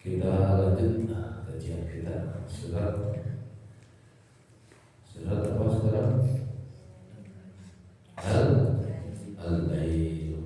Kita lanjut kajian kita surat apa sekarang? Al-Lail.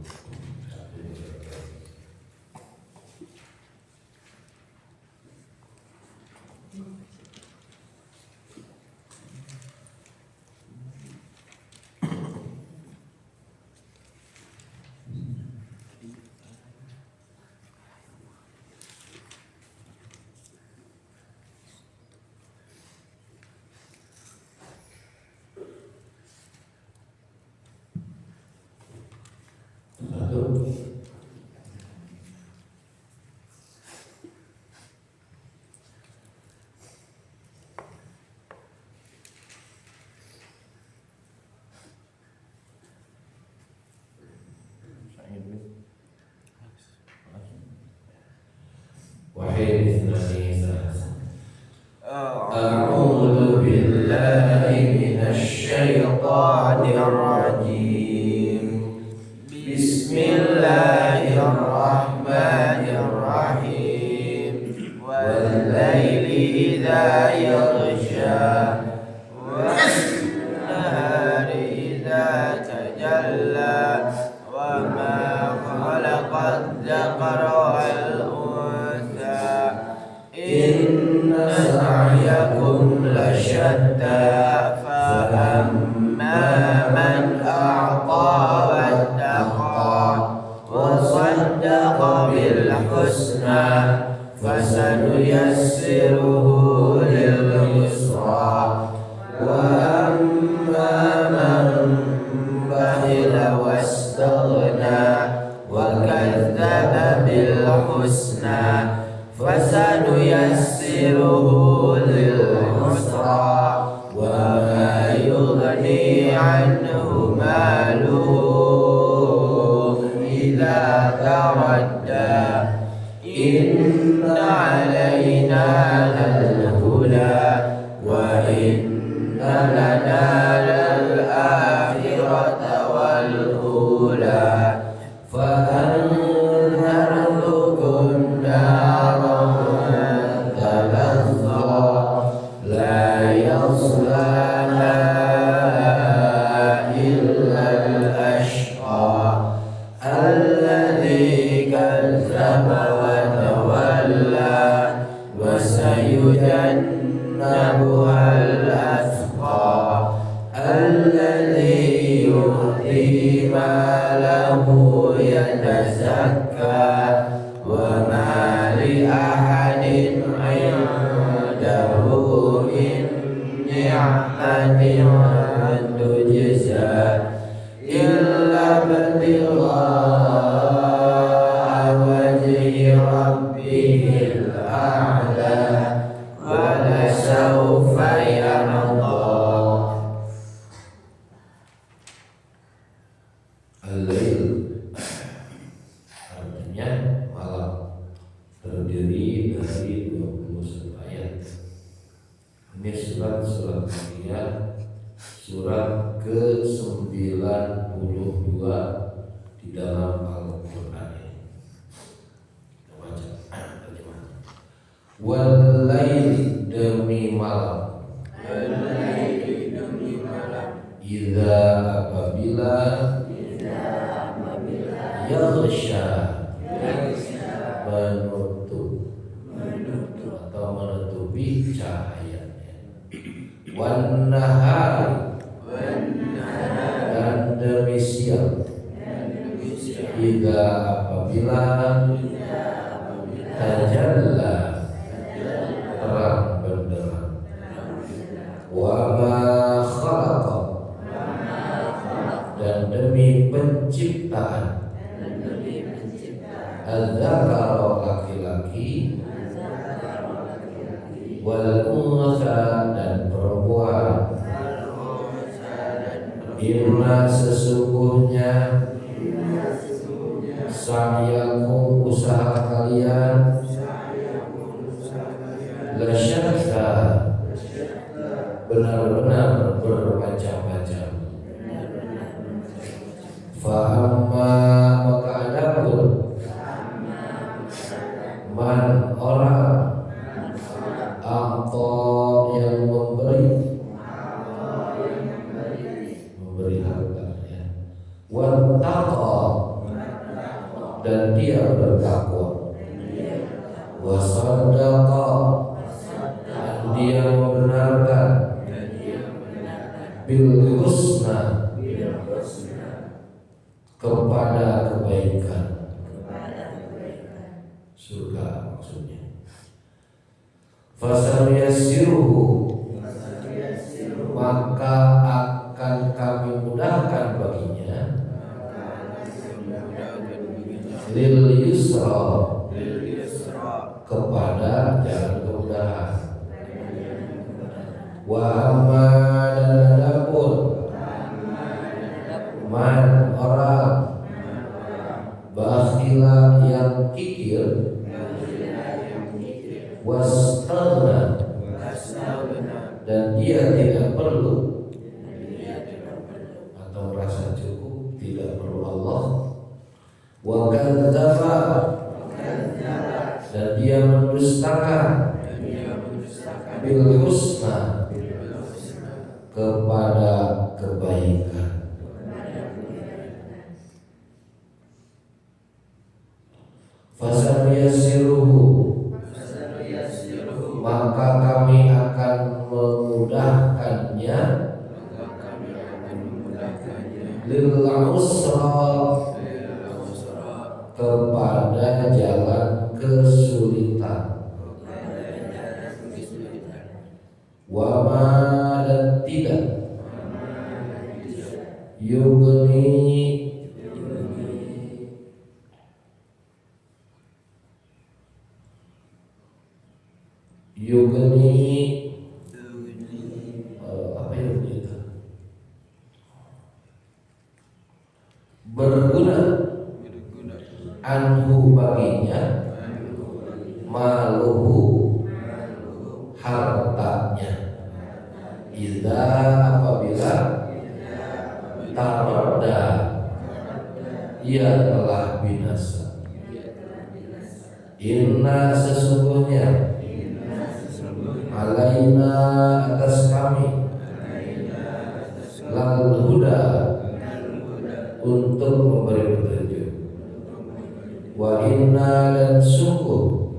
Wahai ithnani A'udzu billahi minasy syaithanir rajim. Bismillahirrahmanirrahim. Wal laili idza yaghsha wan nahari idza tajalla wa ma khalaqadz dzakara wal inna sa'yakum lasyatta fa amma man a'ta wattaqa wa saddaqa bil husna fasanuyassiruhu lil yusra wa amma man bakhila wastaghna wa kadzdzaba bil husna fasanuyassiruhu lil usra wa ma yughni anhu maluhu idza taradda inna alaina lal huda wa inna lana lal akhirata wal ula fa anzartukum sayujannabuhal atqa alladzi yu'ti malahu yatazakka wa ma li ahadin 'indahu min ni'matin tujza illa ibtigha'a wajhi rabbihil a'la wala sawfa yarda. Al-Lail artinya malam, terdiri dari 21 ayat. Ini surat Makkiyah, surat ke-92 di dalam Al-Qur'an ini. Kita baca terjemahannya. Wal laili, demi malam. Idza apabila yaghsha menutup atau menutupi cahayanya. Wan nahari, dan demi siang. Idza apabila tajalla, terang benderang. Wa ma khalaqa, dan demi penciptaan. Az-zakara, laki-laki, wal unsa, dan perempuan. Inna, sesungguhnya, sa'yakum, usaha kalian, lasyatta, benar-benar bermacam-macam. Fahamma, maka adapun man orang atau yang memberi harta ya. Wattaqa dan dia bertakwa. Wasaddaqa dan dia membenarkan. Bil husna kepada kebaikan. Surga maksudnya. Fasanuyassiruhu maka akan kami mudahkan baginya lil yusra kepada jalan kemudahan. Wa amma dan adapun man orang bakhila yang kikir wastaghna dan dia tidak perlu atau merasa cukup, tidak perlu Allah. Wa kadzdzaba dan dia mendustakan bil husna kepada kebaikan. Fasanuyassiruhu maka kami akan memudahkannya lil usra kepada jalan kesulitan. Wa ma dan tidak yugni apa itu? Berguna anhu baginya maluhu hartanya idza apabila taradda ia telah binasa. Inna sesungguhnya alaina atas kami lal huda untuk memberi petunjuk. Wa inna dan sungguh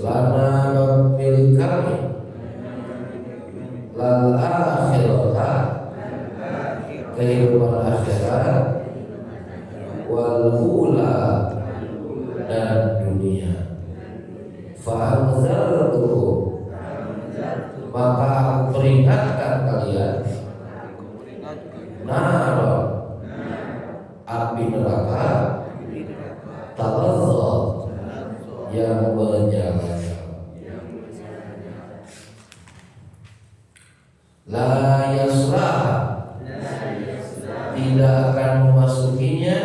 lana milik kami lal akhirata kehidupan akhirat wal ula dan dunia. Fa'anzartukum maka aku peringatkan kalian naro api neraka talazza yang menyala. La yasla tidak akan memasukinya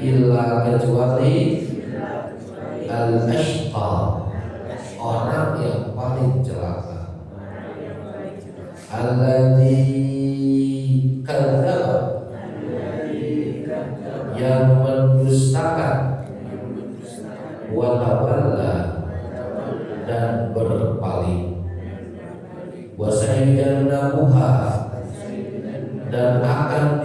illa kecuali al-ashqa orang yang paling celaka. Alladzi kadzdzaba yang mendustakan wa tawalla dan berpaling. Wa sayyidannaha dan akan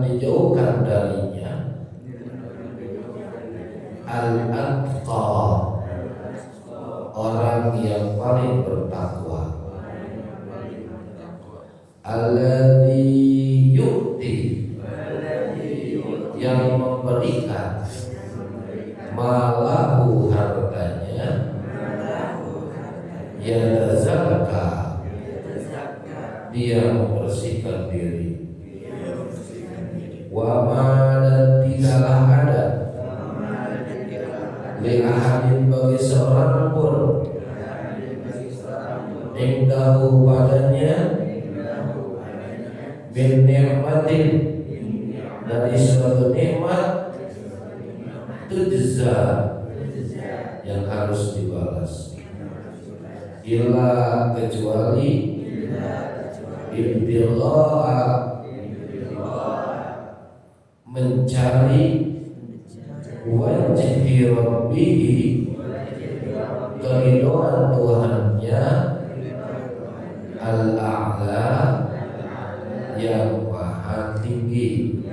dijauhkan darinya al-atqa orang yang paling bertakwa. Alladzi yu'ti yang memberikan malahu hartanya yatazakka dia membersihkan diri. Wa ma dan tidaklah ada li ahadin bagi seorang pun indahu padanya bin ni'matin dari suatu nikmat tujza yang harus dibalas illa kecuali ibtigha'a mencari wajhi rabbihi, keridhaan Tuhannya, al-a'la, yang maha tinggi,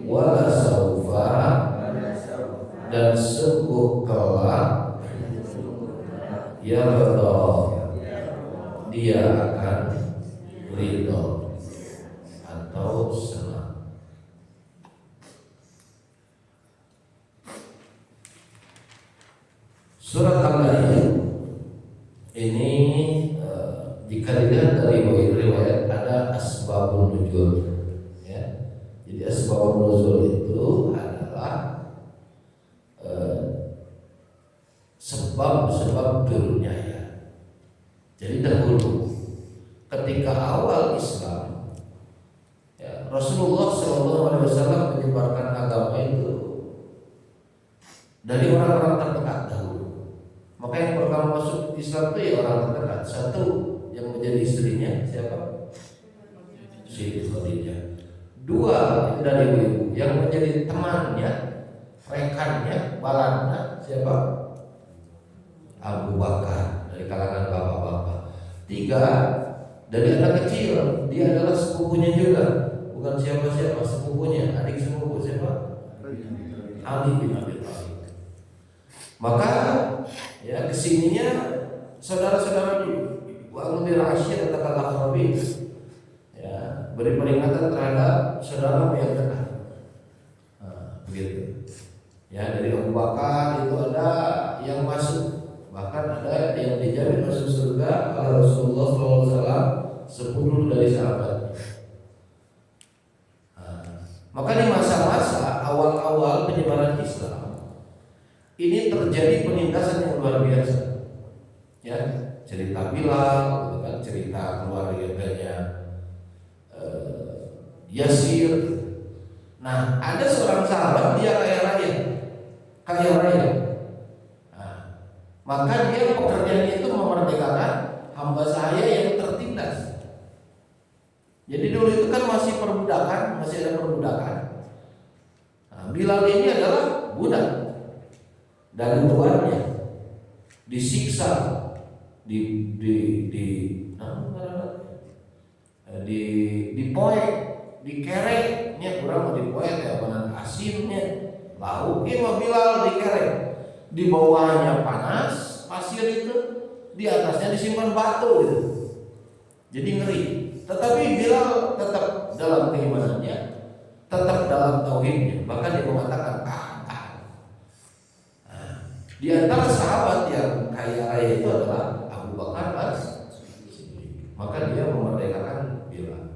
wala saufa, dan sungguh kelak, yarda, dia akan ridho atau senang. Surat Al-Lail ini jika dilihat dari riwayat ada asbabun nuzul, ya. Jadi asbabun nuzul itu adalah sebab-sebab turunnya ya. Jadi dahulu ketika awal Islam, ya, Rasulullah SAW menyebarkan agama itu dari orang-orang terdekat dahulu. Maka yang pertama masuk Islam itu ya orang terdekat. Satu yang menjadi istrinya siapa? Siti Khadijah. Dua itu dari ibu yang menjadi temannya, rekannya, balannya siapa? Abu Bakar, dari kalangan bapak-bapak. Tiga, dari anak kecil, dia adalah sepupunya juga, bukan siapa-siapa, sepupunya, adik sepupu siapa? Ali bin Abi Thalib. Maka ya kesininya saudara-saudara dulu, wa anzir ashiratakal aqrabin, ya, beri peringatan terhadap saudara yang dekat. Begitu. Ya, dari Abu Bakar itu ada yang masuk, bahkan ada yang dijamin masuk surga oleh Rasulullah SAW 10 dari sahabat. Maka di masa-masa awal-awal penyebaran Islam ini terjadi penindasan yang luar biasa. Ya, cerita Bilal, gitu kan, cerita keluarganya Yasir. Nah, ada seorang sahabat dia kaya raya. Maka dia pekerjaannya itu memerdekakan hamba saya yang tertindas. Jadi dulu itu kan masih ada perbudakan. Nah, Bilal ini adalah budak dan tuannya disiksa, dipoek, dikerek, kurang dipoek ya, banan asinnya, lauk mah Bilal dikerek. Di bawahnya panas, pasir itu, di atasnya disimpan batu gitu. Jadi ngeri. Tetapi Bilal tetap dalam keimanannya, tetap dalam tauhidnya. Bahkan dia mengatakan di antara sahabat yang kaya raya itu adalah Abu Bakar As-Siddiq. Maka dia memerdekakan Bilal.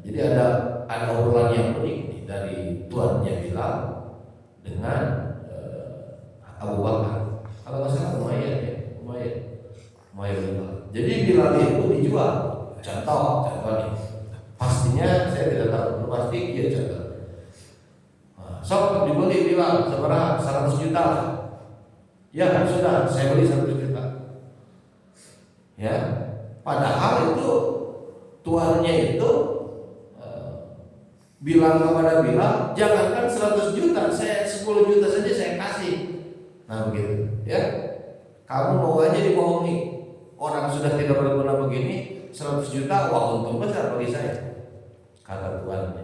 Jadi ada obrolan yang unik dari tuannya Bilal dengan Abu Bakar. Kalau nggak salah Umayyah Bilal. Jadi Bilal itu dijual. Contoh nih. Pastinya saya tidak tahu, pasti dia contoh. Sok dibeli Bilal seberapa? 100 juta. Ya sudah, saya beli 100 juta. Ya, padahal itu tuannya itu bilang kepada Bilal, jangankan 100 juta, saya 10 juta saja saya kasih. Nah begitu, ya. Kamu mau aja dibohongi. Orang sudah tidak berguna begini, 100 juta, wah untung besar bagi saya. Kata tuannya.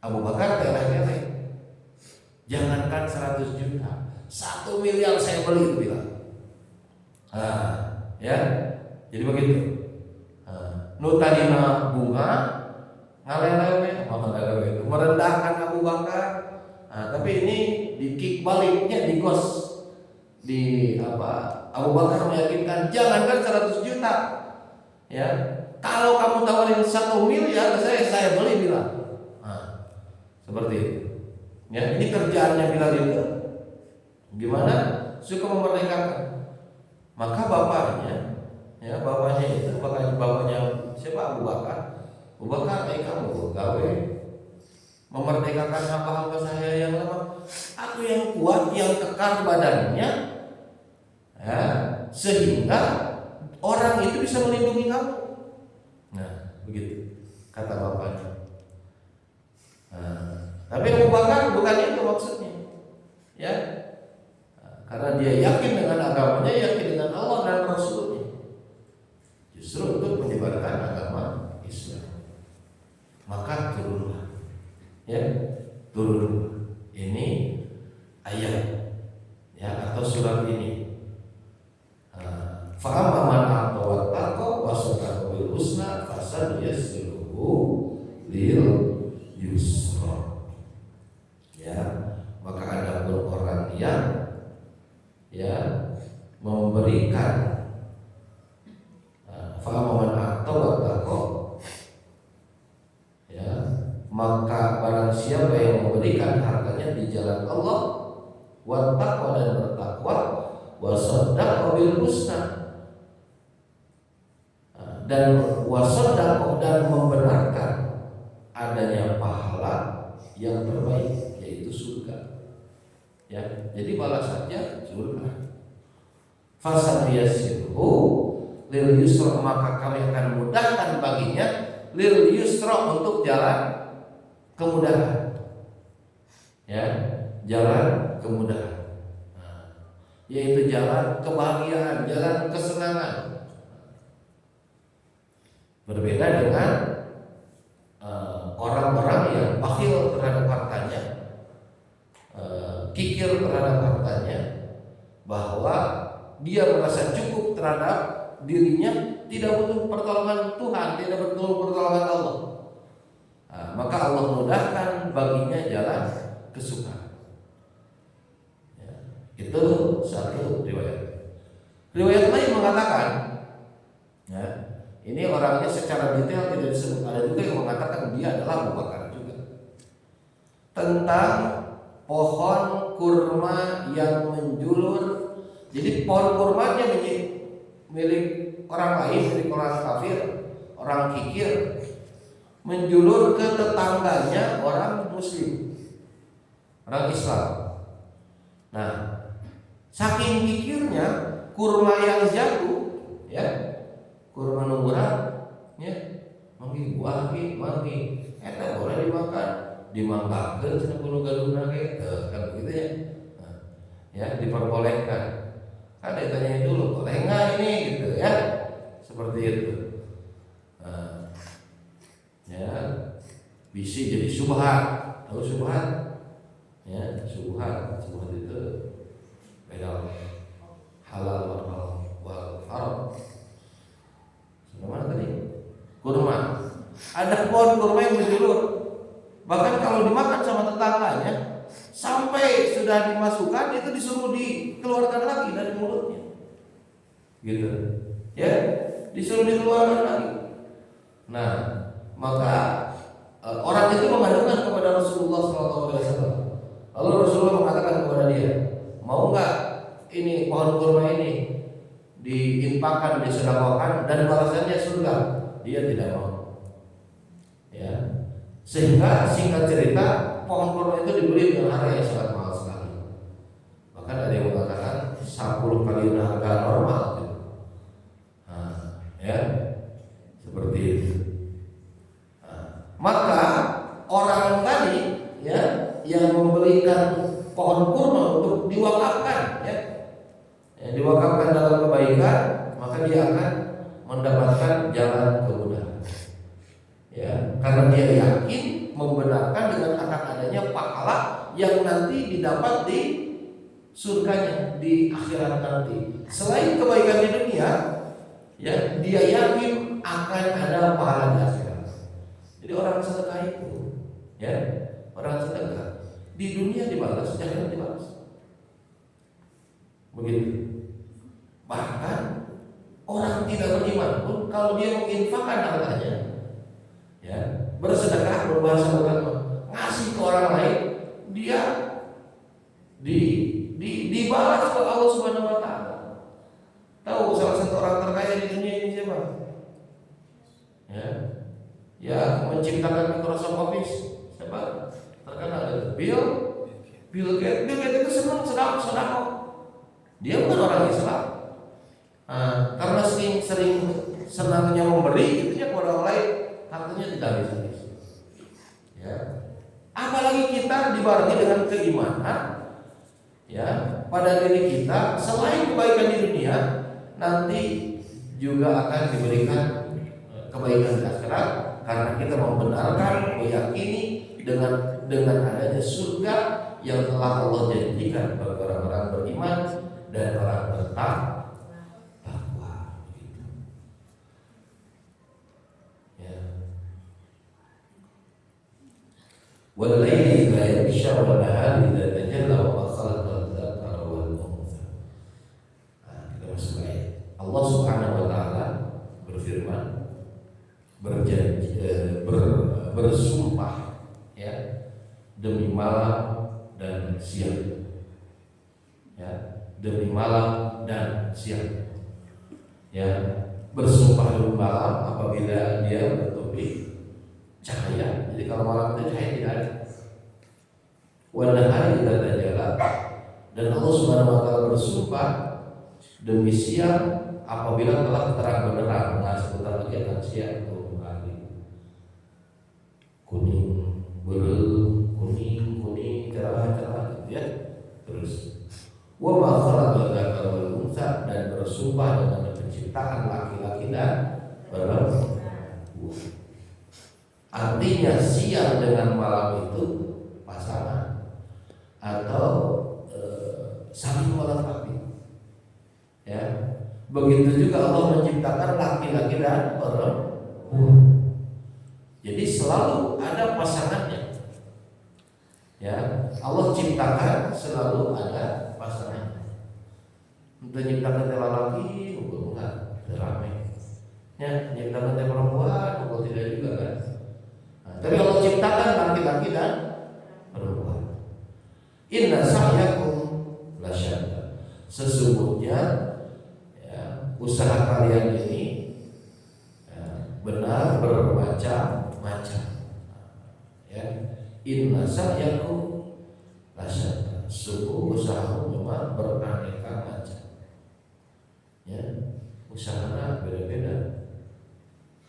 Abu Bakar keleh-keleh. Jangankan 100 juta, 1 miliar saya beli itu bilang. Ya. Jadi begitu. Nutadina bunga ngalelewe, itu merendahkan Abu Bakar. Tapi ini di kick baliknya, di gos, di Abu Bakar meyakinkan jangankan 100 juta, ya, kalau kamu tawarin 1 miliar saya beli Bilal. Seperti itu. Ya, ini kerjaannya Bilal itu gimana? Suka memerdekakan. Maka bapaknya itu bapaknya siapa? Abu Bakar. Abu Bakar, kamu gawe memerdekakan hamba-hamba saya yang lemah. Aku yang kuat, yang kekar badannya, ya, sehingga orang itu bisa melindungi kamu. Nah, begitu kata bapaknya. Tapi Abu Bakar bukan itu maksudnya, ya, karena dia yakin dengan agamanya, yakin dengan Allah dan Rasulnya, justru untuk menyebarkan agama Islam. Maka turunlah, ya, turun ini ayat, ya, atau surat ini. Fa'amma man a'ta wattaqa wa saddaqa bil husna fasanuyassiruhu lil yusra. Ya, maka ada pun orang yang, ya, memberikan fa'amma man a'ta wattaqa, ya, maka barang siapa yang memberikan hartanya di jalan Allah, wattaqwa dan bertakwa, wa saddaqa bil husna dan wasadaqah dan membenarkan adanya pahala yang terbaik, yaitu surga. Ya, jadi balasannya surga. Fasanuyasiruhu lil yusra, maka kami akan mudahkan baginya lil yusra, untuk jalan kemudahan. Ya, jalan kemudahan. Yaitu jalan kebahagiaan, jalan kesenangan. Berbeda dengan orang-orang yang bakhil terhadap hartanya, kikir terhadap hartanya, bahwa dia merasa cukup terhadap dirinya, tidak butuh pertolongan Tuhan, tidak butuh pertolongan Allah. Maka Allah mudahkan baginya jalan kesukaan. Ya, itu satu riwayat. Riwayat lain mengatakan, ya, ini orangnya secara detail tidak disebut. Ada juga yang mengatakan dia adalah Abu Bakar juga. Tentang pohon kurma yang menjulur. Jadi pohon kurmanya milik orang lain, milik orang kafir, orang kikir, menjulur ke tetangganya orang Muslim, orang Islam. Nah, saking kikirnya kurma yang jatuh, ya, kurma nungguran, ya, manggi buah manggi, eta boleh dimakan, dimangkakeun cenah kudu gaduna ge, kan begitu ya. Nah, ya, diperbolehkan. Kan ditanya dulu, boleh enggak ini, gitu ya, seperti itu. Nah, ya, bisa jadi syubhat. Tahu syubhat? Ya, syubhat itu beda halal wal haram. Mana tadi? Kurma. Ada pohon kurma yang berjulur. Bahkan kalau dimakan sama tetangganya, sampai sudah dimasukkan, itu disuruh dikeluarkan lagi dari mulutnya. Gitu. Ya, disuruh dikeluarkan lagi. Nah, maka orang itu mengadukan kepada Rasulullah SAW. Lalu Rasulullah mengatakan kepada dia, mau nggak ini pohon kurma ini diinfakkan, disedekahkan dan balasannya surga? Dia tidak mau. Ya, sehingga singkat cerita pohon kurma itu dibeli dengan harga yang sangat mahal sekali. Bahkan ada yang mengatakan 10 kali harga normal. Nah, ya, seperti itu. Maka orang tadi, ya, yang memberikan pohon kurma untuk diwakafkan, ya, diwakafkan dalam kebaikan, maka dia akan mendapatkan jalan kemudahan. Ya, karena dia yakin membenarkan dengan akan adanya pahala yang nanti didapat di surganya di akhirat nanti. Selain kebaikan di dunia, ya, dia yakin akan ada pahala di akhirat. Jadi orang sedekah itu, ya, orang sedekah di dunia dibalas, di akhirat dibalas. Begitu. Bahkan orang tidak beriman pun kalau dia menginfakkan hartanya, ya, bersedekah, berbahasa agama, ngasih ke orang lain, dia dibalas oleh Allah Subhanahu wa taala. Tahu salah satu orang terkaya di dunia ini siapa? Ya. Ya, menciptakan Microsoft Office. Siapa? Terkenal Bill Gates. Bill Gates itu senang sedekah. Dia bukan orang Islam. Karena sering senangnya memberi, itunya kepada orang lain, hartanya tidak habis. Ya. Apalagi selagi kita dibarengi dengan keimanan ya pada diri kita, selain kebaikan di dunia, nanti juga akan diberikan kebaikan di akhirat, karena kita membenarkan, meyakini dengan adanya surga yang telah Allah janjikan bagi orang-orang beriman dan orang bertakwa. Ya. Wal-laili idza yaghsha wan-nahari idza tajalla wa ma khalaqa dzakara wal-untha. Kita masuk ayat. Allah Subhanahu wa taala berfirman, berjanji, bersumpah ya, demi malam dan siang. Ya, demi malam dan siang. Ya, bersumpah demi malam apabila dia bertubi cahaya. Jadi kalau malam itu cahaya tidak ada. Wan-nahari idza tajalla, dan Allah Subhanahu wa taala bersumpah demi siang apabila telah terang benderang. Nah, sebentar lagi akan siang tuh hari. Kuning, biru, kuning, cerah gitu ya. Terus wa ma khalaqa dzakara wal untha, dan bersumpah dengan penciptaan laki-laki dan perempuan. Artinya siang dengan malam itu pasangan atau saling melengkapi. Ya. Begitu juga Allah menciptakan laki-laki dan perempuan. Jadi selalu ada pasangannya. Ya, Allah ciptakan selalu ada pasangannya. Untuk menciptakan laki, enggak ramai. Ya, menciptakan perempuan, tidak juga kan. Nah, tapi Allah ciptakan laki-laki dan perempuan. Inna sa'yakum lasyatta. Sesungguhnya usaha kalian ini benar bermacam-macam. Ya, inna sa'yakum lasyatta. Sungguh usahamu memang beraneka macam. Ya, usahanya beda-beda.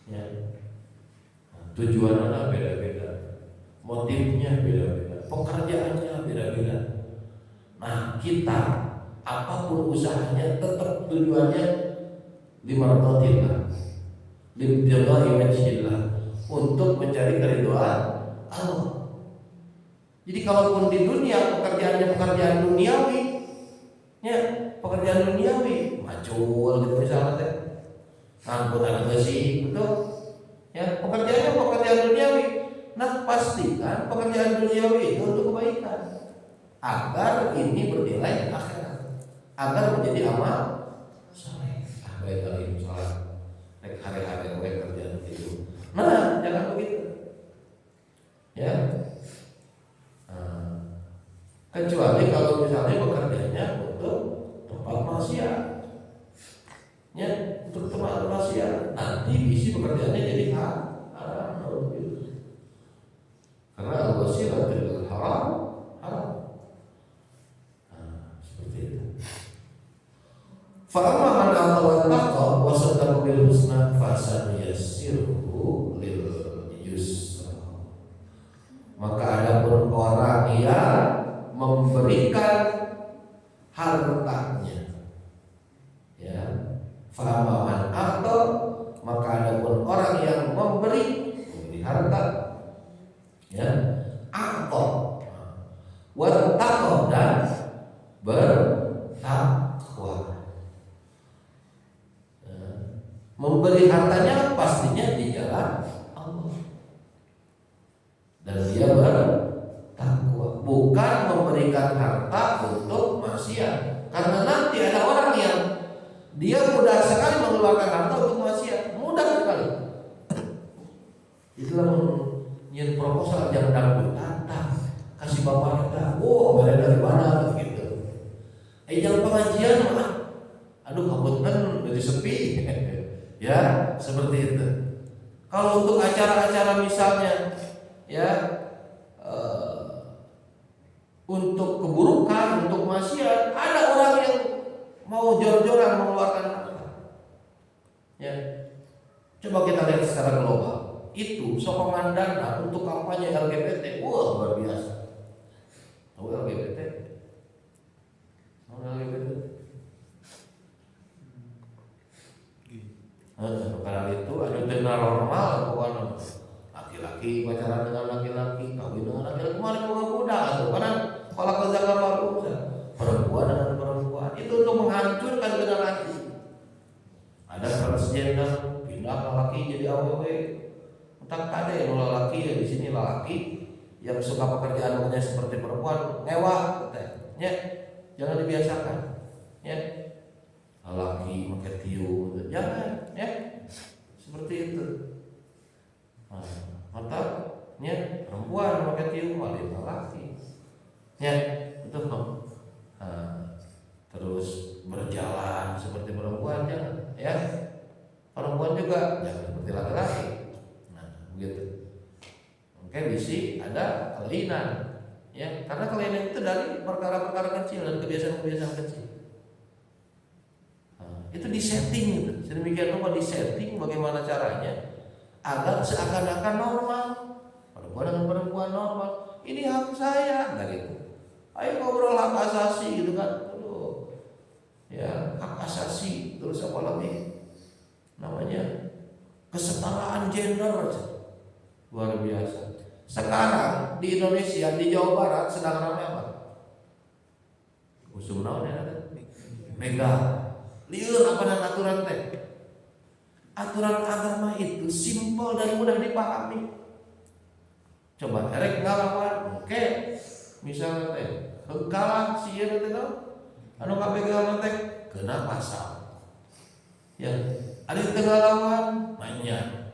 Ya, tujuannya beda-beda, motifnya beda-beda, pekerjaannya beda-beda. Nah, kita apapun usahanya tetap tujuannya limardatillah, libtigha'i wajhillah, untuk mencari keridhaan Allah. Jadi kalaupun di dunia pekerjaannya pekerjaan duniawi, ya pekerjaan duniawi, macul gitu misalnya, angkutan besi, betul? Ya pekerjaannya pekerjaan duniawi. Nah pastikan pekerjaan duniawi itu untuk kebaikan, agar ini bernilai akhirat, agar menjadi amal soleh. Baik kali ini sholat, naik hari-hari baik kerjaan itu. Nah, jangan begitu. Ya. Kecuali kalau misalnya bekerjanya untuk tempat maksiat. Ya, untuk tempat maksiat. Nanti isi pekerjaannya jadi haram. Karena al-wasilatul haram haram. Seperti itu. Fa'amma man atawattaqa wa saddaqa bil husna fasanuyassiruhu lil yusra. Maka adapun orang yang memberikan hartanya, ya, fa'amma man atawa, maka adapun orang yang memberi harta, ya, atawa wa taqwa, dan bertakwa. Memberi hartanya pastinya di jalan Allah, dan dia bertakwa, bukan memberikan harta untuk maksiat. Karena nanti ada orang yang dia mudah sekali mengeluarkan harta untuk maksiat, mudah sekali. Itulah nyin proposal yang dangdut tata kasih bapak kita, mereka dari mana gitu. Yang pengajian mah, aduh kabutan jadi sepi. Ya, seperti itu. Kalau untuk acara-acara misalnya, ya, untuk keburukan, untuk maksiat, ada orang yang mau jor-joran mengeluarkan harta. Ya, coba kita lihat secara global. itu Sopamandana untuk kampanye LGBT, wah luar biasa. Tahu LGBT? Tahu LGBT? Karena itu ada tenda normal pokoknya. Laki-laki pacaran dengan laki-laki, kawin dengan laki-laki, malah muda tuh. Karena kalau ke Jakarta perempuan dengan perempuan itu untuk menghancurkan generasi. Ada transgender pindah ke laki jadi AWW. Entah kade yang laki ya di sini laki yang suka pekerjaan seperti perempuan mewah, katanya. Jangan dibiasakan, ya. Laki pakai tiu, jangan, ya. Seperti itu. Mantapnya perempuan pakai tiu malah laki, ya. Betul dong. Terus berjalan seperti perempuan jangan, ya. Perempuan juga jangan seperti laki-laki. Nah, begitu. Oke, bisi ada kelainan, ya. Karena kelainan itu dari perkara-perkara kecil dan kebiasaan-kebiasaan kecil. Itu disetting gitu. Sedemikian rupa disetting bagaimana caranya agar seakan-akan normal. Perempuan dengan perempuan normal. Ini hak saya, enggak gitu. Ayo ngobrol hak asasi gitu kan. Aduh. Ya, hak asasi terus apa lagi? Namanya kesetaraan gender aja. Luar biasa. Sekarang di Indonesia, di Jawa Barat sedang ramai apa? Usum naon ya? Begal. Liur apa dan aturan teh? Aturan agama itu simpel dan mudah dipahami. Coba erek ngalawan, oke. Misalnya teh, kalah sieun teh anu kabegalan teh kena pasal. Ya, ada tengah lawan mainnya.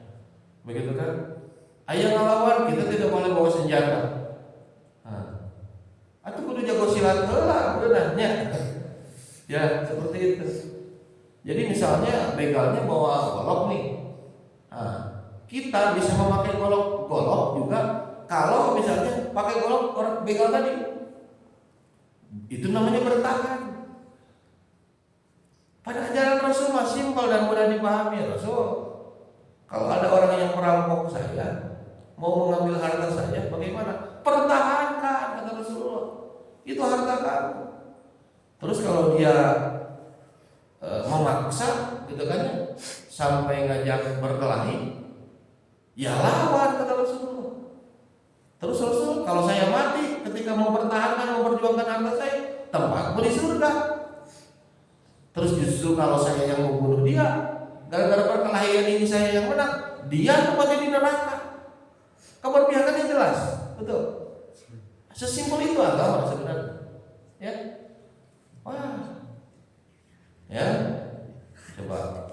Begitu kan? Aya ngalawan kita tidak boleh bawa senjata. Atuh kudu jago silat heula beunanya. Ya, seperti itu. Jadi misalnya begalnya bawa golok nih, kita bisa memakai golok juga kalau misalnya pakai golok orang begal tadi, itu namanya bertahan. Pada ajaran Rasul masih simpel dan mudah dipahami. Rasul, kalau ada orang yang merampok saya, mau mengambil harta saya, bagaimana? Pertahankan, kata Rasulullah. Itu harta kamu. Terus kalau dia memaksa gitu kan ya, sampai ngajak berkelahi, ya lawan, kata Rasulullah. Terus Rasul, kalau saya mati ketika mau pertahankan, mau perjuangkan harta saya, tempatku di surga. Terus justru kalau saya yang membunuh dia, gara-gara perkelahian ini saya yang menang, dia tempatnya di neraka. Keberpihakannya jelas, betul. Sesimpel itu agama sebenarnya, ya. Wah. Ya, coba.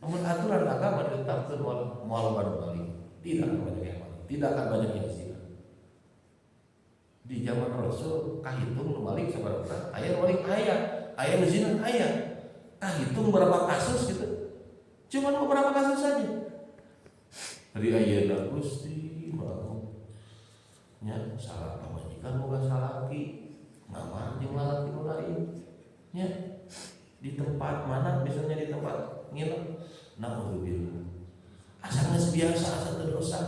Namun aturan agama ditetapkan mual balik, tidak akan banyak yang balik, tidak akan banyak yang zina. Di zaman Rasul, kahitung balik seberapa? Ayah balik ayah zina ayah. Kahitung berapa kasus gitu? Cuma beberapa kasus saja. Dari ayah Gusti mau, nya salah kawajikan moga salah laki, ngamar jeung lalaki nu lain, nya. Di tempat mana, misalnya di tempat ngilang, naudzubillah, asal biasa, asal terdosa.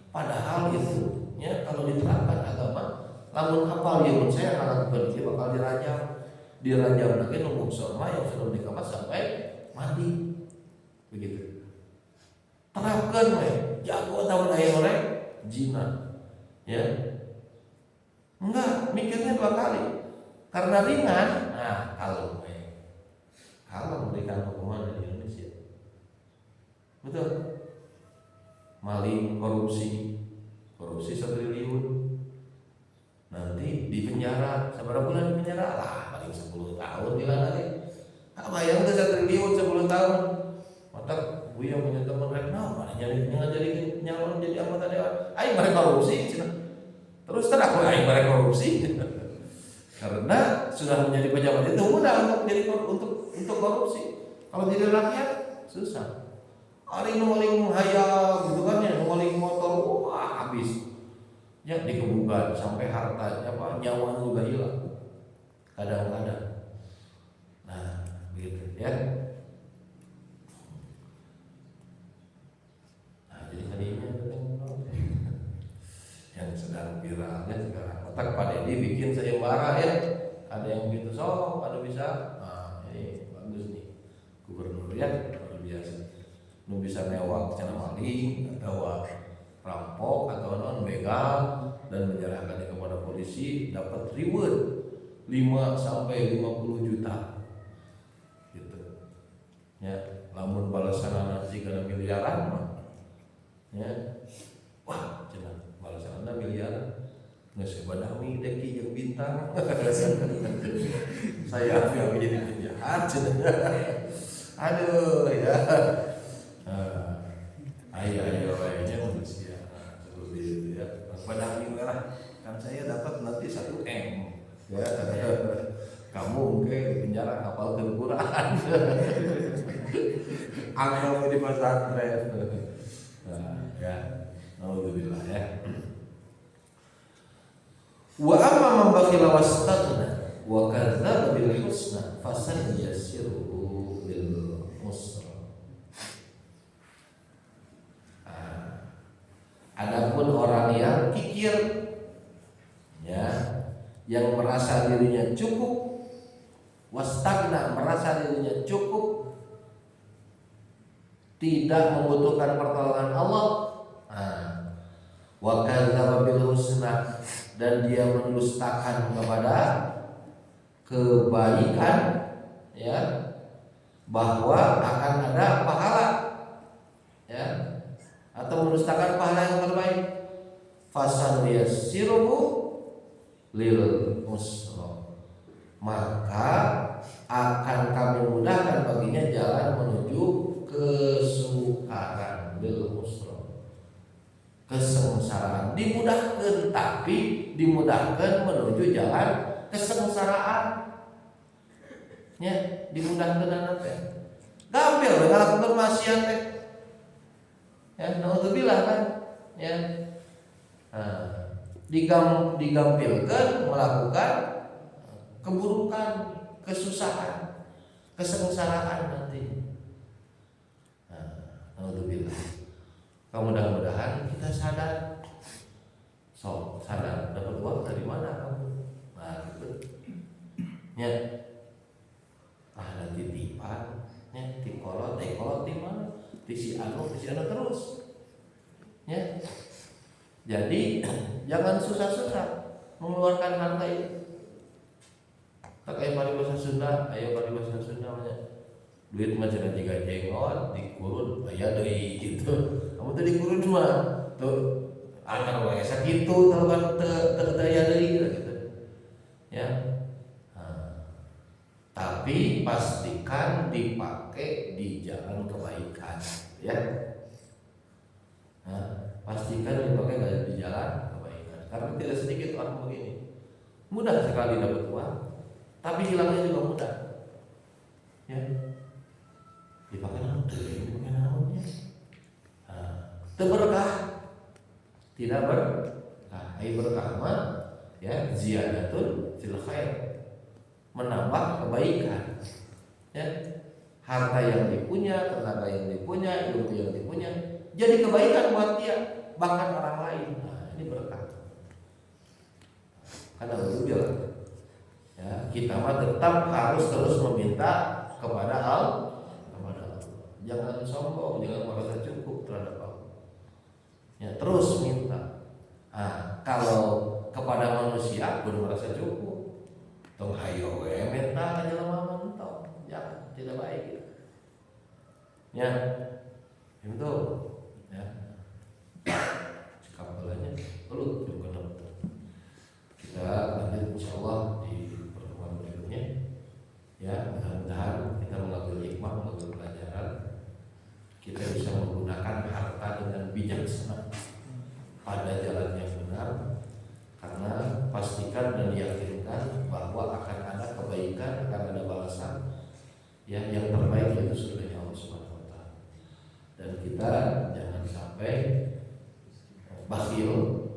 Padahal itu, ya kalau diterapkan agama, lamun hafal ya saya lakukan itu bakal dirajam lagi nunggu sorma yang sudah dikamat sampai mati, begitu. Terapkan, jago tahun ayah orang zina, ya enggak mikirnya 2 kali karena ringan. Nah kalau memberikan hukuman di Indonesia, betul. Maling, korupsi 1 triliun, nanti di penjara seberapa bulan di penjara lah, paling 10 tahun gila lagi. Bayang tuh 1 triliun 10 tahun. Mata gue yang punya teman rekna, mana jadi nyalon jadi anggota dewan, ayo mereka korupsi, terus aku ayo mereka korupsi. Karena sudah menjadi pejabat itu mudah untuk korupsi. Kalau jadi rakyat susah. Hari maling hayal gitu kan ya, maling motor, wah habis. Ya dikebukan sampai hartanya nyawa juga hilang. Kadang-kadang. Nah, begitu ya. Nah, jadi tadi yang sedang viralnya sekarang. Otak Pak Deddy bikin sayembara ya, ada yang begitu sok, ada bisa. Nah ini bagus nih gubernur ya, luar biasa. Nu bisa newak cenah maling atau rampok atau non begal dan menyerahkannya kepada polisi, dapat reward 5 sampai 50 juta gitu ya. Lamun balasan jika miliaran ya, wah cenah balasan miliaran nggak sebadami deki yang bintang. Saya yang menjadi penjahat aduh ya. Ayo kayaknya manusia seperti itu ya. Badami merah kan saya dapat nanti 1 M ya. Kamu mungkin di penjara hafal Quran. Anggap di pesantren. Nah, ya. Alhamdulillah ya. Wa amma man bakhila wastaghna wa kadzdzaba bil husna fasanyassiruhu lil usra. Adapun orang yang kikir ya, yang merasa dirinya cukup, wastagna merasa dirinya cukup, tidak membutuhkan pertolongan Allah, wa kadzdzaba bil husna dan dia mendustakan kepada kebaikan ya, bahwa akan ada pahala ya, atau mendustakan pahala yang terbaik, fasanyassiruhu lil usra, maka akan kami mudahkan baginya jalan menuju kesukaran, lil usra, kesengsaraan. Dimudahkan, tapi dimudahkan menuju jalan kesengsaraan ya, dimudahkan nanti gampil ngalakukeun maksiat teh ya, naudzubillah kan ya. Digampilkan melakukan keburukan, kesusahan, kesengsaraan nanti. Naudzubillah. Mudah-mudahan kita sadar. Sadar dapat uang dari mana kamu? Nah, gitu. Ya. Nanti tipan, ya, tikolot di mana? Di anu terus. Ya. Jadi jangan susah-susah mengeluarkan harta itu. Tak kayak bahasa Sunda, bahasa Sunda banyak. Duit macam juga jenggot dikurun, bayar deui gitu. Kamu tuh dikurun mah tuh anak wae sakitu kalau kan teu daya deui gitu. Ya. Tapi pastikan dipakai di jalan kebaikan, ya. Pastikan dipakai di jalan kebaikan. Karena tidak sedikit orang begini, mudah sekali dapat uang, tapi hilangnya juga mudah. Ya, dipakai namanya, berkah, tidak berkah. Berkah mah ya ziyadatul fil khair, menambah kebaikan. Ya, harta yang dipunya, tenaga yang dipunya, ilmu yang dipunya, jadi kebaikan buat dia, bahkan orang lain. Ini berkah. Karena begitu ya, kita mah tetap harus terus meminta kepada Allah. Jangan sombong, jangan merasa cukup terhadap Allah. Ya, terus minta. Kalau kepada manusia pun merasa cukup. Tong hayo we minta aja lama mentok. Jangan, tidak baik. Ya. Itu ya. Kapalannya perlu juga. Kita lanjut insyaallah di pertemuan berikutnya. Ya, mudah-mudahan kita mengambil hikmah, mengambil pelajaran. Kita bisa menggunakan harta dengan bijaksana pada jalan yang benar, karena pastikan dan yakinkan bahwa akan ada kebaikan, akan ada balasan ya, yang terbaik yaitu surga Allah Subhanahu wa taala. Dan kita jangan sampai bakhil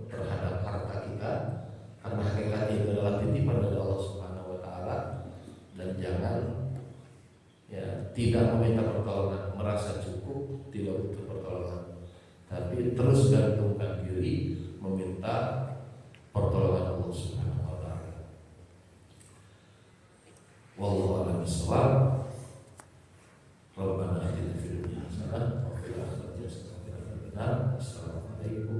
terhadap harta kita, karena hakikatnya itu adalah titipan dari Allah Subhanahu wa taala. Dan jangan ya tidak meminta pertolongan, merasa cukup, tidak butuh pertolongan, tapi terus gantungkan diri meminta pertolongan Allah Subhanahu wa taala. Wallahu a'lam bishawab. Rabbana atina fid dunya hasanah wa fil akhirati hasanah wa qina adzabannar. Assalamualaikum